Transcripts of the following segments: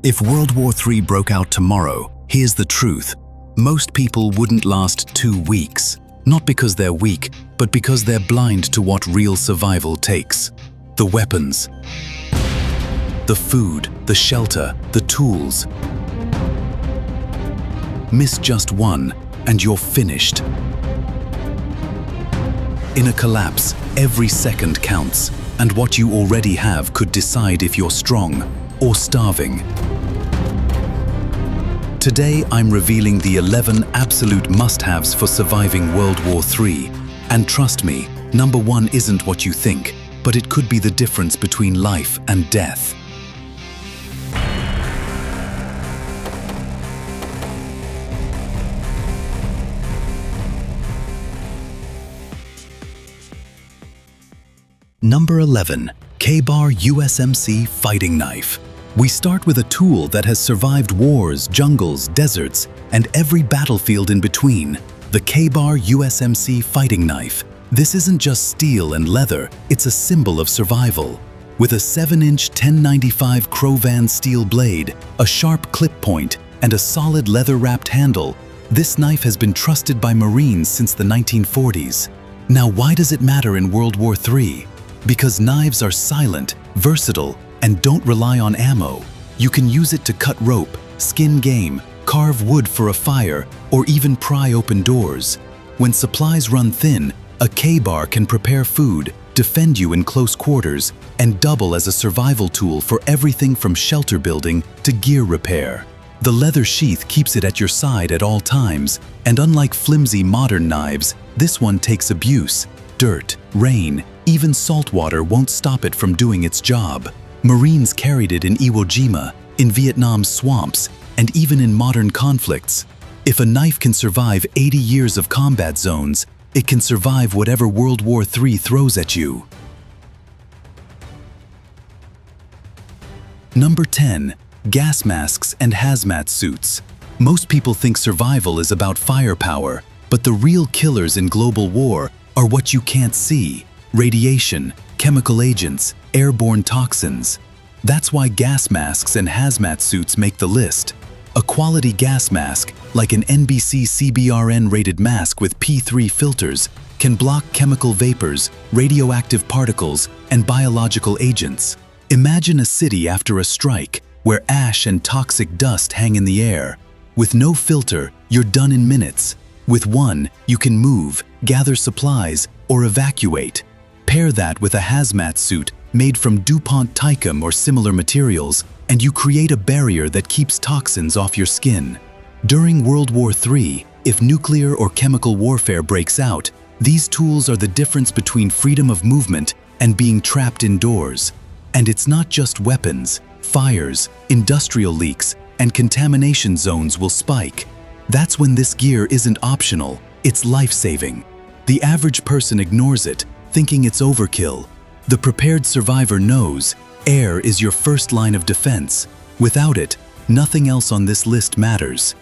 If World War III broke out tomorrow, here's the truth. Most people wouldn't last 2 weeks. Not because they're weak, but because they're blind to what real survival takes. The weapons, the food, the shelter, the tools. Miss just one, and you're finished. In a collapse, every second counts, and what you already have could decide if you're strong or starving. Today, I'm revealing the 11 absolute must-haves for surviving World War III. And trust me, number 1 isn't what you think, but it could be the difference between life and death. Number 11. Ka-Bar USMC Fighting Knife. We start with a tool that has survived wars, jungles, deserts, and every battlefield in between. The Ka-Bar USMC Fighting Knife. This isn't just steel and leather, it's a symbol of survival. With a 7-inch 1095 Crovan steel blade, a sharp clip point, and a solid leather-wrapped handle, this knife has been trusted by Marines since the 1940s. Now, why does it matter in World War III? Because knives are silent, versatile, and don't rely on ammo. You can use it to cut rope, skin game, carve wood for a fire, or even pry open doors. When supplies run thin, a Ka-Bar can prepare food, defend you in close quarters, and double as a survival tool for everything from shelter building to gear repair. The leather sheath keeps it at your side at all times, and unlike flimsy modern knives, this one takes abuse. Dirt, rain, even salt water won't stop it from doing its job. Marines carried it in Iwo Jima, in Vietnam's swamps, and even in modern conflicts. If a knife can survive 80 years of combat zones, it can survive whatever World War III throws at you. Number 10. Gas masks and hazmat suits. Most people think survival is about firepower, but the real killers in global war are what you can't see: radiation, chemical agents, airborne toxins. That's why gas masks and hazmat suits make the list. A quality gas mask, like an NBC CBRN-rated mask with P3 filters, can block chemical vapors, radioactive particles, and biological agents. Imagine a city after a strike, where ash and toxic dust hang in the air. With no filter, you're done in minutes. With one, you can move, gather supplies, or evacuate. Pair that with a hazmat suit made from DuPont Tycom or similar materials, and you create a barrier that keeps toxins off your skin. During World War III, if nuclear or chemical warfare breaks out, these tools are the difference between freedom of movement and being trapped indoors. And it's not just weapons. Fires, industrial leaks, and contamination zones will spike. That's when this gear isn't optional, it's life-saving. The average person ignores it, thinking it's overkill. The prepared survivor knows air is your first line of defense. Without it, nothing else on this list matters.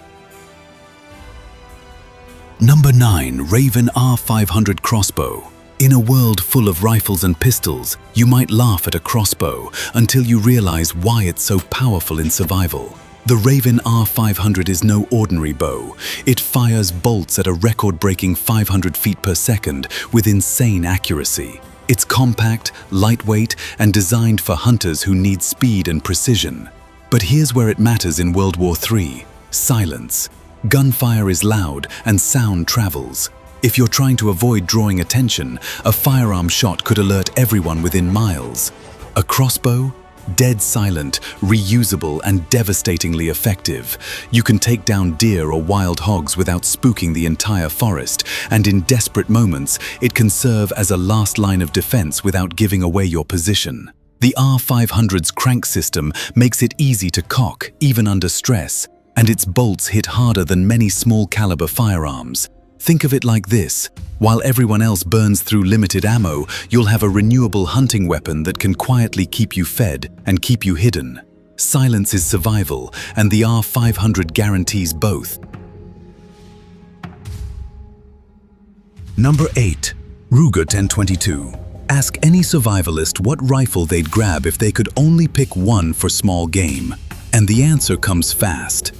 Number 9. Raven R500 Crossbow. In a world full of rifles and pistols, you might laugh at a crossbow until you realize why it's so powerful in survival. The Raven R500 is no ordinary bow. It fires bolts at a record-breaking 500 feet per second with insane accuracy. It's compact, lightweight, and designed for hunters who need speed and precision. But here's where it matters in World War III: silence. Gunfire is loud and sound travels. If you're trying to avoid drawing attention, a firearm shot could alert everyone within miles. A crossbow? Dead silent, reusable, and devastatingly effective. You can take down deer or wild hogs without spooking the entire forest, and in desperate moments, it can serve as a last line of defense without giving away your position. The R500's crank system makes it easy to cock, even under stress, and its bolts hit harder than many small-caliber firearms. Think of it like this: while everyone else burns through limited ammo, you'll have a renewable hunting weapon that can quietly keep you fed and keep you hidden. Silence is survival, and the R500 guarantees both. Number 8. Ruger 1022. Ask any survivalist what rifle they'd grab if they could only pick one for small game. And the answer comes fast.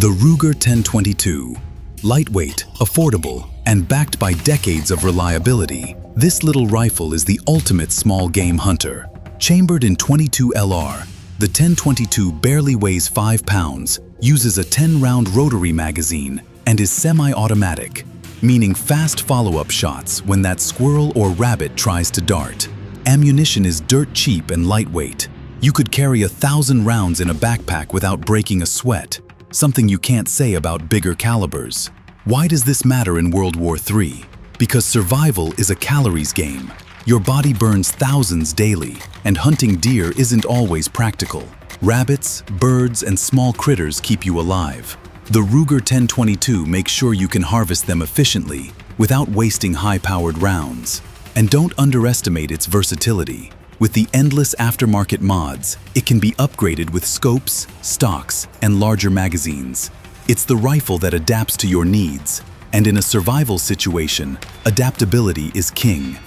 The Ruger 1022. Lightweight, affordable, and backed by decades of reliability, this little rifle is the ultimate small game hunter. Chambered in 22 LR, the 1022 barely weighs 5 pounds, uses a 10-round rotary magazine, and is semi-automatic, meaning fast follow-up shots when that squirrel or rabbit tries to dart. Ammunition is dirt cheap and lightweight. You could carry 1,000 rounds in a backpack without breaking a sweat, something you can't say about bigger calibers. Why does this matter in World War III? Because survival is a calories game. Your body burns thousands daily, and hunting deer isn't always practical. Rabbits, birds, and small critters keep you alive. The Ruger 1022 makes sure you can harvest them efficiently without wasting high-powered rounds. And don't underestimate its versatility. With the endless aftermarket mods, it can be upgraded with scopes, stocks, and larger magazines. It's the rifle that adapts to your needs, and in a survival situation, adaptability is king.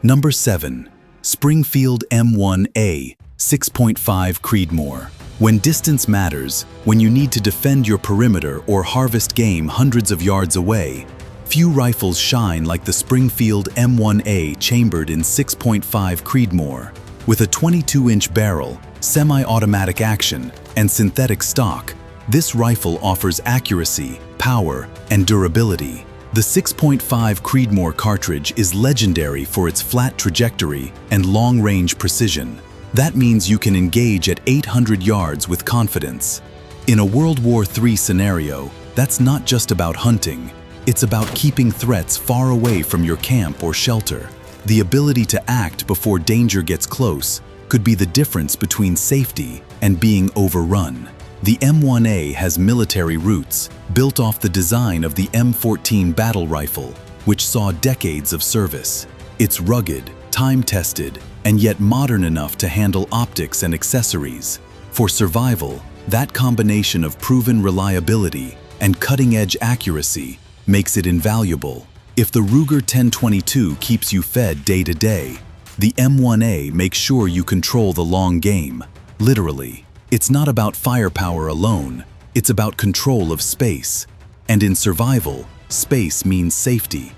Number 7. Springfield M1A 6.5 Creedmoor. When distance matters, when you need to defend your perimeter or harvest game hundreds of yards away, few rifles shine like the Springfield M1A chambered in 6.5 Creedmoor. With a 22-inch barrel, semi-automatic action, and synthetic stock, this rifle offers accuracy, power, and durability. The 6.5 Creedmoor cartridge is legendary for its flat trajectory and long-range precision. That means you can engage at 800 yards with confidence. In a World War III scenario, that's not just about hunting. It's about keeping threats far away from your camp or shelter. The ability to act before danger gets close could be the difference between safety and being overrun. The M1A has military roots, built off the design of the M14 battle rifle, which saw decades of service. It's rugged, time-tested, and yet modern enough to handle optics and accessories. For survival, that combination of proven reliability and cutting-edge accuracy makes it invaluable. If the Ruger 1022 keeps you fed day to day, the M1A makes sure you control the long game. Literally, it's not about firepower alone, it's about control of space. And in survival, space means safety.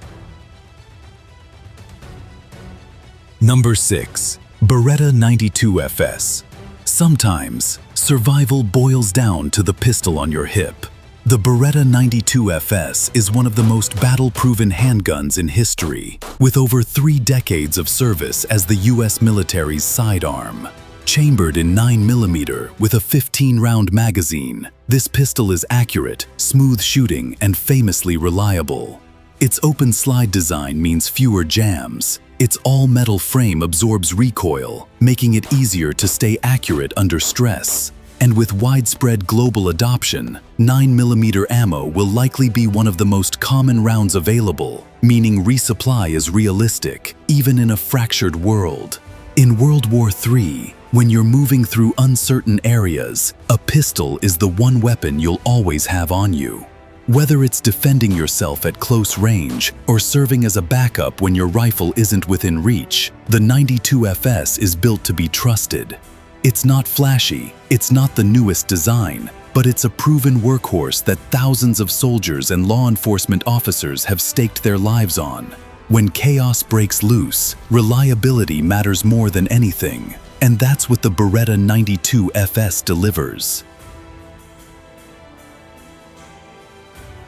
Number 6. Beretta 92 FS. Sometimes, survival boils down to the pistol on your hip. The Beretta 92 FS is one of the most battle-proven handguns in history, with over 3 decades of service as the U.S. military's sidearm. Chambered in 9mm with a 15-round magazine, this pistol is accurate, smooth shooting, and famously reliable. Its open slide design means fewer jams. Its all-metal frame absorbs recoil, making it easier to stay accurate under stress. And with widespread global adoption, 9mm ammo will likely be one of the most common rounds available, meaning resupply is realistic, even in a fractured world. In World War III, when you're moving through uncertain areas, a pistol is the one weapon you'll always have on you. Whether it's defending yourself at close range or serving as a backup when your rifle isn't within reach, the 92 FS is built to be trusted. It's not flashy, it's not the newest design, but it's a proven workhorse that thousands of soldiers and law enforcement officers have staked their lives on. When chaos breaks loose, reliability matters more than anything, and that's what the Beretta 92 FS delivers.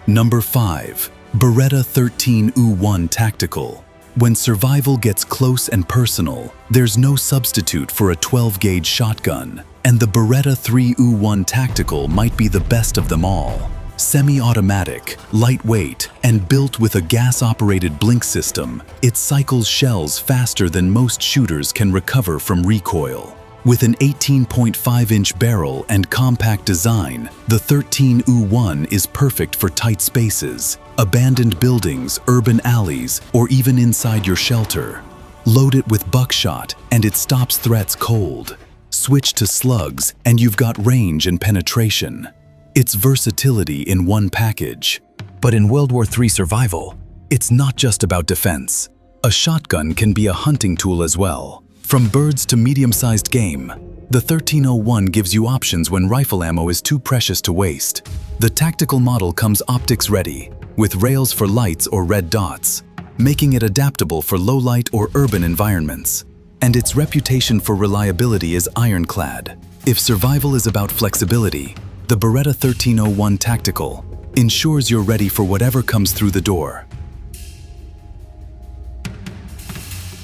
Number 5. Beretta 13U1 Tactical. When survival gets close and personal, there's no substitute for a 12-gauge shotgun, and the Beretta 3U1 Tactical might be the best of them all. Semi-automatic, lightweight, and built with a gas-operated blink system, it cycles shells faster than most shooters can recover from recoil. With an 18.5-inch barrel and compact design, the 13U1 is perfect for tight spaces, abandoned buildings, urban alleys, or even inside your shelter. Load it with buckshot, and it stops threats cold. Switch to slugs, and you've got range and penetration. It's versatility in one package. But in World War III survival, it's not just about defense. A shotgun can be a hunting tool as well. From birds to medium-sized game, the 1301 gives you options when rifle ammo is too precious to waste. The tactical model comes optics ready, with rails for lights or red dots, making it adaptable for low-light or urban environments. And its reputation for reliability is ironclad. If survival is about flexibility, the Beretta 1301 Tactical ensures you're ready for whatever comes through the door.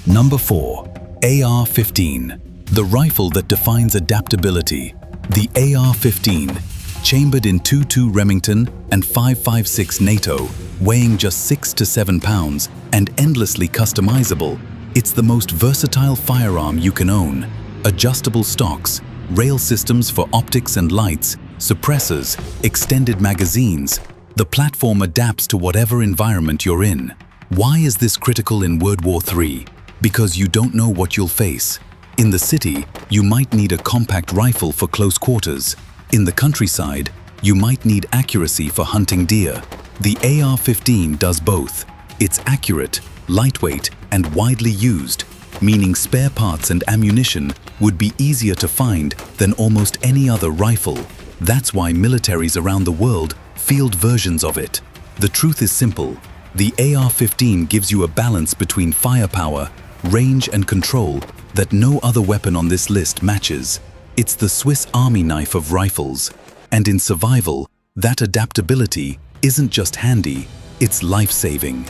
Number 4. AR-15, the rifle that defines adaptability. The AR-15, chambered in 22 Remington and 5.56 NATO, weighing just 6 to 7 pounds and endlessly customizable, it's the most versatile firearm you can own. Adjustable stocks, rail systems for optics and lights, suppressors, extended magazines. The platform adapts to whatever environment you're in. Why is this critical in World War III? Because you don't know what you'll face. In the city, you might need a compact rifle for close quarters. In the countryside, you might need accuracy for hunting deer. The AR-15 does both. It's accurate, lightweight, and widely used, meaning spare parts and ammunition would be easier to find than almost any other rifle. That's why militaries around the world field versions of it. The truth is simple. The AR-15 gives you a balance between firepower, range, and control that no other weapon on this list matches. It's the Swiss Army knife of rifles. And in survival, that adaptability isn't just handy, it's life-saving.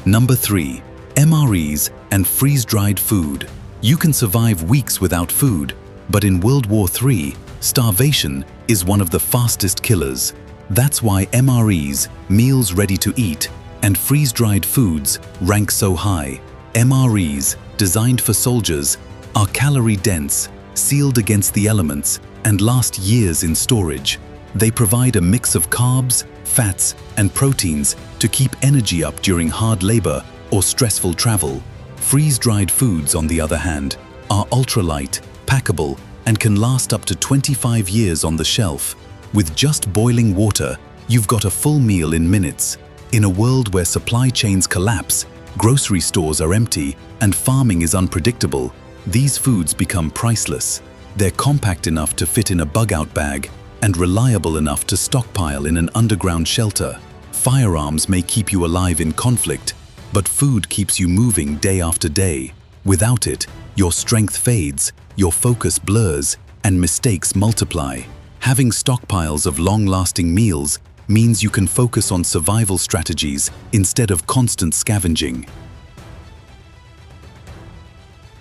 Number 3. MREs and freeze-dried food. You can survive weeks without food, but in World War III, starvation is one of the fastest killers. That's why MREs, meals ready to eat, and freeze-dried foods rank so high. MREs, designed for soldiers, are calorie-dense, sealed against the elements, and last years in storage. They provide a mix of carbs, fats, and proteins to keep energy up during hard labor or stressful travel. Freeze-dried foods, on the other hand, are ultralight, packable, and can last up to 25 years on the shelf. With just boiling water, you've got a full meal in minutes. In a world where supply chains collapse, grocery stores are empty, and farming is unpredictable, these foods become priceless. They're compact enough to fit in a bug-out bag and reliable enough to stockpile in an underground shelter. Firearms may keep you alive in conflict, but food keeps you moving day after day. Without it, your strength fades, your focus blurs, and mistakes multiply. Having stockpiles of long-lasting meals means you can focus on survival strategies instead of constant scavenging.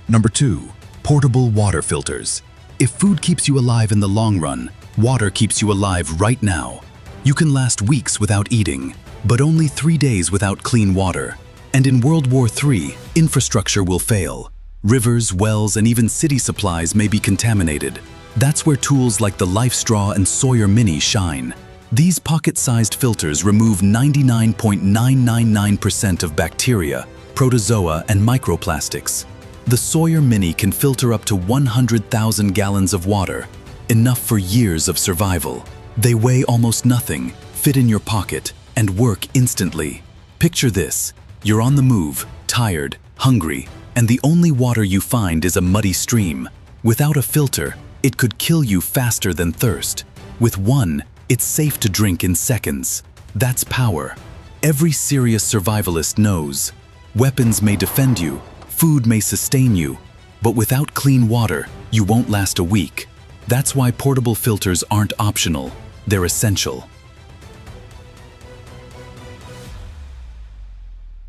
Number 2. Portable water filters. If food keeps you alive in the long run, water keeps you alive right now. You can last weeks without eating, but only 3 days without clean water. And in World War III, infrastructure will fail. Rivers, wells, and even city supplies may be contaminated. That's where tools like the LifeStraw and Sawyer Mini shine. These pocket-sized filters remove 99.999% of bacteria, protozoa, and microplastics. The Sawyer Mini can filter up to 100,000 gallons of water, enough for years of survival. They weigh almost nothing, fit in your pocket, and work instantly. Picture this. You're on the move, tired, hungry, and the only water you find is a muddy stream. Without a filter, it could kill you faster than thirst. With one, it's safe to drink in seconds. That's power. Every serious survivalist knows. Weapons may defend you, food may sustain you, but without clean water, you won't last a week. That's why portable filters aren't optional, they're essential.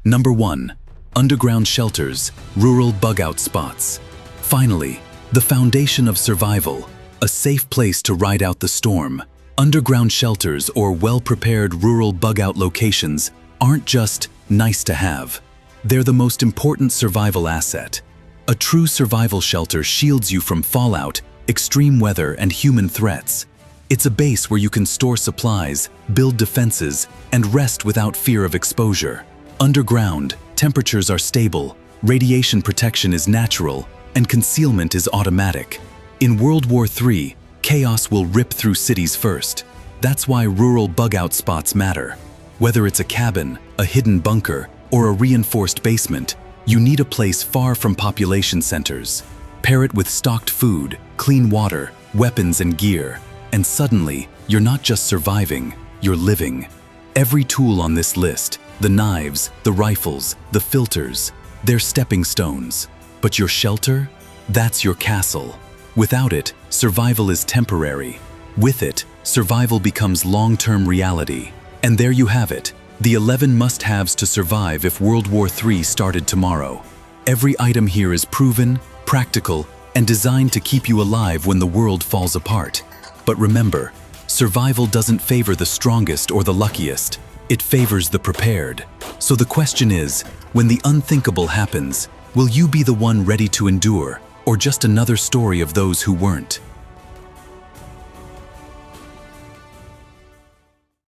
Number 1. Underground shelters, rural bug-out spots. Finally, the foundation of survival, a safe place to ride out the storm. Underground shelters or well-prepared rural bug-out locations aren't just nice to have. They're the most important survival asset. A true survival shelter shields you from fallout, extreme weather, and human threats. It's a base where you can store supplies, build defenses, and rest without fear of exposure. Underground, temperatures are stable, radiation protection is natural, and concealment is automatic. In World War III, chaos will rip through cities first. That's why rural bug-out spots matter. Whether it's a cabin, a hidden bunker, or a reinforced basement, You need a place far from population centers. Pair it with stocked food, clean water, weapons and gear, and suddenly, you're not just surviving, you're living. Every tool on this list, the knives, the rifles, the filters, they're stepping stones. But your shelter? That's your castle. Without it, survival is temporary. With it, survival becomes long-term reality. And there you have it, the 11 must-haves to survive if World War III started tomorrow. Every item here is proven, practical, and designed to keep you alive when the world falls apart. But remember, survival doesn't favor the strongest or the luckiest. It favors the prepared. So the question is, when the unthinkable happens, will you be the one ready to endure, or just another story of those who weren't?